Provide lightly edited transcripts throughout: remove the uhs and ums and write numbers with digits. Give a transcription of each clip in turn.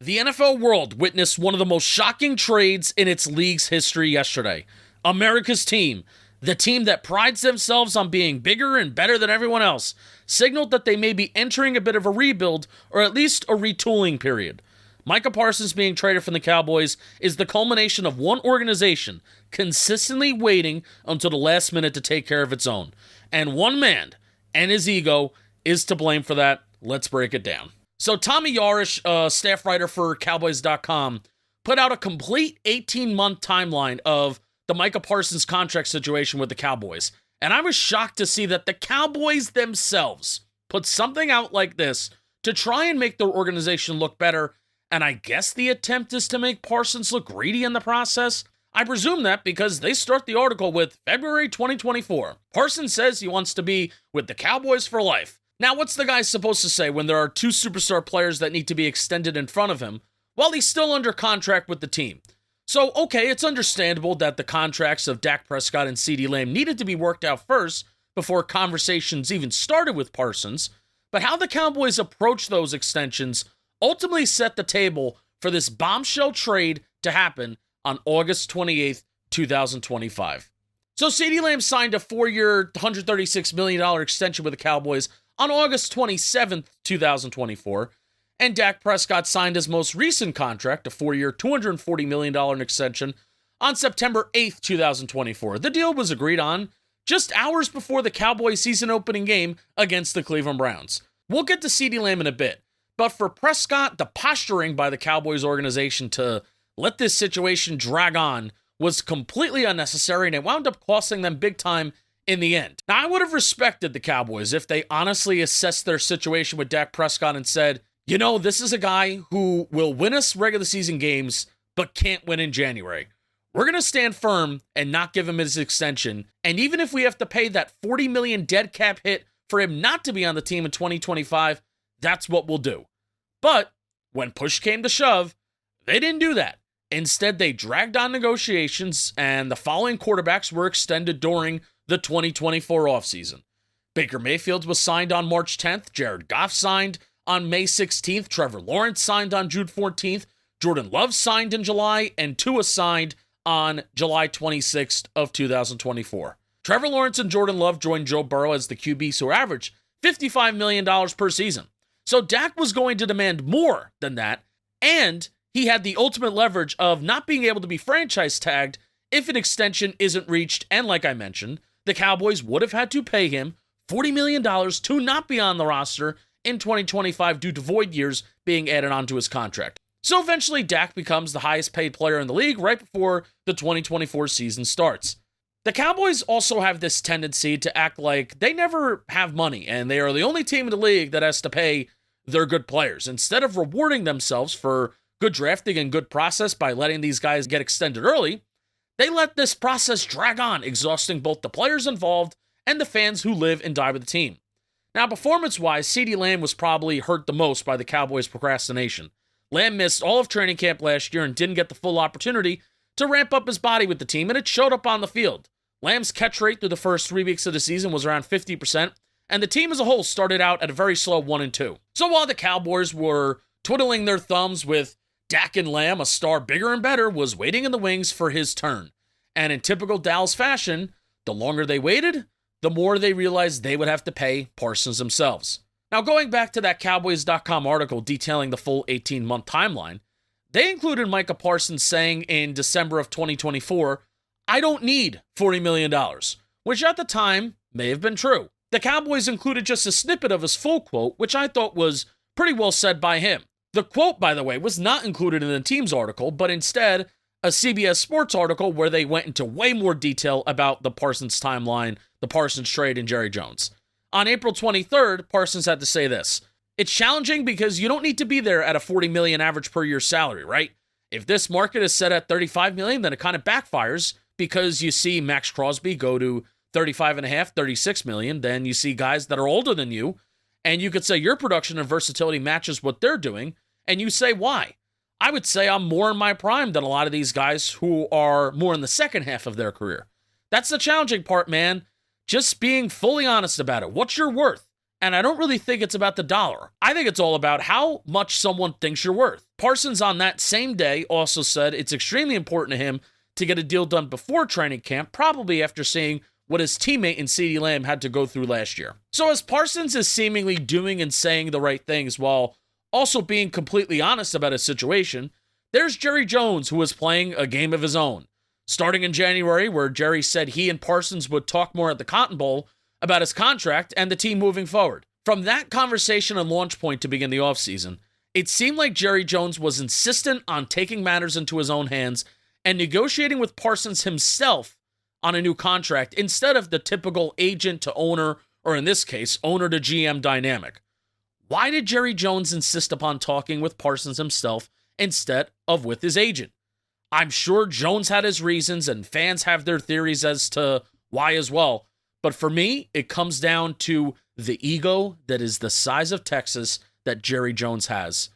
The NFL world witnessed one of the most shocking trades in its league's history yesterday. America's team, the team that prides themselves on being bigger and better than everyone else, signaled that they may be entering a bit of a rebuild or at least a retooling period. Micah Parsons being traded from the Cowboys is the culmination of one organization consistently waiting until the last minute to take care of its own. And one man and his ego is to blame for that. Let's break it down. So Tommy Yarish, staff writer for Cowboys.com, put out a complete 18-month timeline of the Micah Parsons contract situation with the Cowboys. And I was shocked to see that the Cowboys themselves put something out like this to try and make their organization look better. And I guess the attempt is to make Parsons look greedy in the process. I presume that because they start the article with February 2024. Parsons says he wants to be with the Cowboys for life. Now, what's the guy supposed to say when there are two superstar players that need to be extended in front of him while he's still under contract with the team? So, okay, it's understandable that the contracts of Dak Prescott and CeeDee Lamb needed to be worked out first before conversations even started with Parsons, but how the Cowboys approach those extensions ultimately set the table for this bombshell trade to happen on August 28th, 2025. So CeeDee Lamb signed a 4-year, $136 million extension with the Cowboys on August 27th, 2024, and Dak Prescott signed his most recent contract, a 4-year, $240 million extension, on September 8th, 2024. The deal was agreed on just hours before the Cowboys' season-opening game against the Cleveland Browns. We'll get to CeeDee Lamb in a bit, but for Prescott, the posturing by the Cowboys organization to let this situation drag on was completely unnecessary, and it wound up costing them big time in the end. Now, I would have respected the Cowboys if they honestly assessed their situation with Dak Prescott and said, you know, this is a guy who will win us regular season games, but can't win in January. We're going to stand firm and not give him his extension, and even if we have to pay that $40 million dead cap hit for him not to be on the team in 2025, that's what we'll do. But when push came to shove, they didn't do that. Instead, they dragged on negotiations, and the following quarterbacks were extended during the 2024 offseason. Baker Mayfield was signed on March 10th, Jared Goff signed on May 16th, Trevor Lawrence signed on June 14th, Jordan Love signed in July, and Tua signed on July 26th of 2024. Trevor Lawrence and Jordan Love joined Joe Burrow as the QBs who averaged $55 million per season. So Dak was going to demand more than that, and he had the ultimate leverage of not being able to be franchise tagged if an extension isn't reached, and like I mentioned, the Cowboys would have had to pay him $40 million to not be on the roster in 2025 due to void years being added onto his contract. So eventually, Dak becomes the highest paid player in the league right before the 2024 season starts. The Cowboys also have this tendency to act like they never have money, and they are the only team in the league that has to pay their good players. Instead of rewarding themselves for good drafting and good process by letting these guys get extended early, they let this process drag on, exhausting both the players involved and the fans who live and die with the team. Now, performance-wise, CeeDee Lamb was probably hurt the most by the Cowboys' procrastination. Lamb missed all of training camp last year and didn't get the full opportunity to ramp up his body with the team, and it showed up on the field. Lamb's catch rate through the first 3 weeks of the season was around 50%, and the team as a whole started out at a very slow 1-2. So while the Cowboys were twiddling their thumbs with Dak and Lamb, a star bigger and better, was waiting in the wings for his turn. And in typical Dallas fashion, the longer they waited, the more they realized they would have to pay Parsons themselves. Now, going back to that Cowboys.com article detailing the full 18-month timeline, they included Micah Parsons saying in December of 2024, "I don't need $40 million," which at the time may have been true. The Cowboys included just a snippet of his full quote, which I thought was pretty well said by him. The quote, by the way, was not included in the team's article, but instead a CBS Sports article where they went into way more detail about the Parsons timeline, the Parsons trade, and Jerry Jones. On April 23rd, Parsons had to say this: "It's challenging because you don't need to be there at a $40 million average per year salary, right? If this market is set at $35 million, then it kind of backfires because you see Max Crosby go to $35.5, $36 million, then you see guys that are older than you, and you could say your production and versatility matches what they're doing, and you say, why? I would say I'm more in my prime than a lot of these guys who are more in the second half of their career. That's the challenging part, man. Just being fully honest about it. What's your worth? And I don't really think it's about the dollar. I think it's all about how much someone thinks you're worth. Parsons on that same day also said it's extremely important to him to get a deal done before training camp, probably after seeing what his teammate in CeeDee Lamb had to go through last year. So as Parsons is seemingly doing and saying the right things while also being completely honest about his situation, there's Jerry Jones, who was playing a game of his own. Starting in January, where Jerry said he and Parsons would talk more at the Cotton Bowl about his contract and the team moving forward. From that conversation and launch point to begin the offseason, it seemed like Jerry Jones was insistent on taking matters into his own hands and negotiating with Parsons himself on a new contract instead of the typical agent to owner, or in this case, owner to GM dynamic. Why did Jerry Jones insist upon talking with Parsons himself instead of with his agent? I'm sure Jones had his reasons and fans have their theories as to why as well. But for me, it comes down to the ego that is the size of Texas that Jerry Jones has.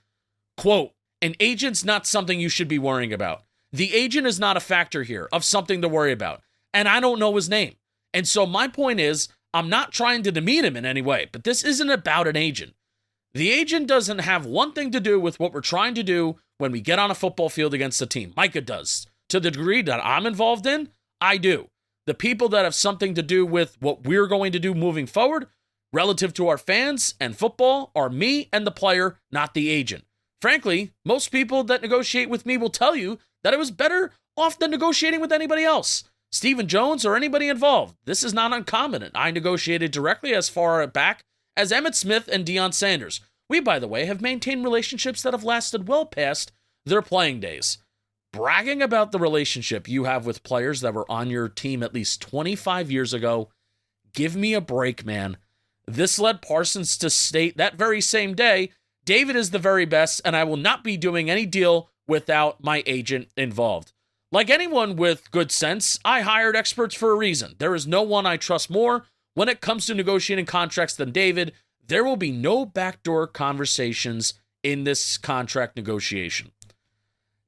Quote, an agent's not something you should be worrying about. The agent is not a factor here of something to worry about. And I don't know his name. And so my point is, I'm not trying to demean him in any way, but this isn't about an agent. The agent doesn't have one thing to do with what we're trying to do when we get on a football field against a team. Micah does. To the degree that I'm involved in, I do. The people that have something to do with what we're going to do moving forward, relative to our fans and football, are me and the player, not the agent. Frankly, most people that negotiate with me will tell you that it was better off than negotiating with anybody else. Stephen Jones or anybody involved. This is not uncommon. I negotiated directly as far back as Emmitt Smith and Deion Sanders. We, by the way, have maintained relationships that have lasted well past their playing days. Bragging about the relationship you have with players that were on your team at least 25 years ago, give me a break, man. This led Parsons to state that very same day, David is the very best, and I will not be doing any deal without my agent involved. Like anyone with good sense, I hired experts for a reason. There is no one I trust more when it comes to negotiating contracts than David. There will be no backdoor conversations in this contract negotiation.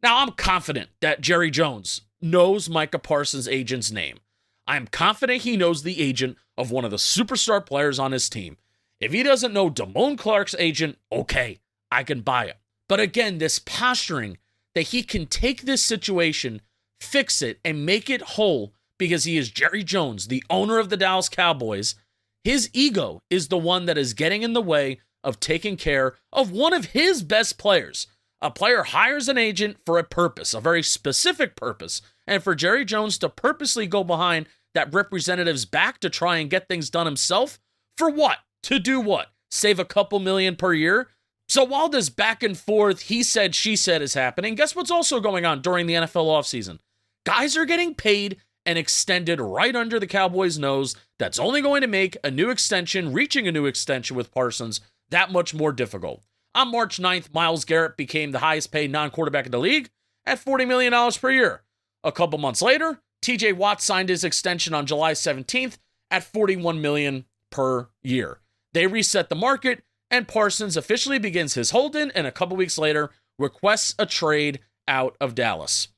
Now, I'm confident that Jerry Jones knows Micah Parsons' agent's name. I'm confident he knows the agent of one of the superstar players on his team. If he doesn't know Damone Clark's agent, okay, I can buy it. But again, this posturing that he can take this situation, fix it, and make it whole because he is Jerry Jones, the owner of the Dallas Cowboys, his ego is the one that is getting in the way of taking care of one of his best players. A player hires an agent for a purpose, a very specific purpose, and for Jerry Jones to purposely go behind that representative's back to try and get things done himself, for what? To do what? Save a couple million per year? So while this back and forth, he said, she said is happening, guess what's also going on during the NFL offseason? Guys are getting paid and extended right under the Cowboys' nose. That's only going to make a new extension, reaching a new extension with Parsons, that much more difficult. On March 9th, Myles Garrett became the highest paid non-quarterback in the league at $40 million per year. A couple months later, TJ Watt signed his extension on July 17th at $41 million per year. They reset the market, and Parsons officially begins his hold-in, and a couple weeks later, requests a trade out of Dallas.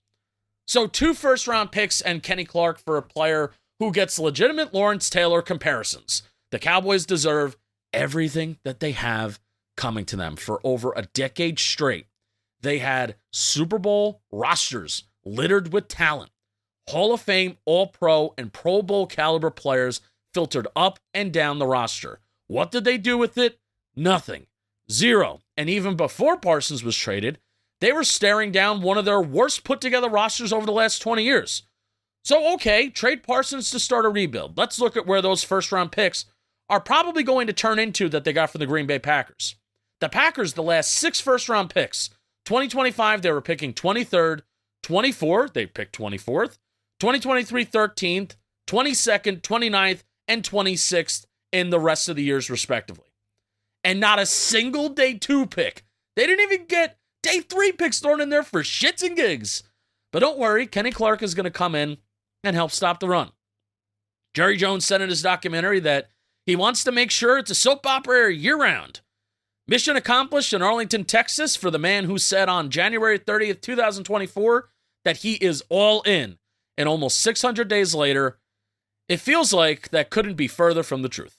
So 2 first-round picks and Kenny Clark for a player who gets legitimate Lawrence Taylor comparisons. The Cowboys deserve everything that they have coming to them for over a decade straight. They had Super Bowl rosters littered with talent. Hall of Fame, All-Pro, and Pro Bowl caliber players filtered up and down the roster. What did they do with it? Nothing. Zero. And even before Parsons was traded, they were staring down one of their worst put-together rosters over the last 20 years. So, okay, trade Parsons to start a rebuild. Let's look at where those first-round picks are probably going to turn into that they got from the Green Bay Packers. The Packers, the last 6 first-round picks, 2025, they were picking 23rd, 24, they picked 24th, 2023, 13th, 22nd, 29th, and 26th in the rest of the years, respectively. And not a single day 2 pick. They didn't even get day 3 picks thrown in there for shits and gigs. But don't worry, Kenny Clark is going to come in and help stop the run. Jerry Jones said in his documentary that he wants to make sure it's a soap opera year-round. Mission accomplished in Arlington, Texas for the man who said on January 30th, 2024 that he is all in. And almost 600 days later, it feels like that couldn't be further from the truth.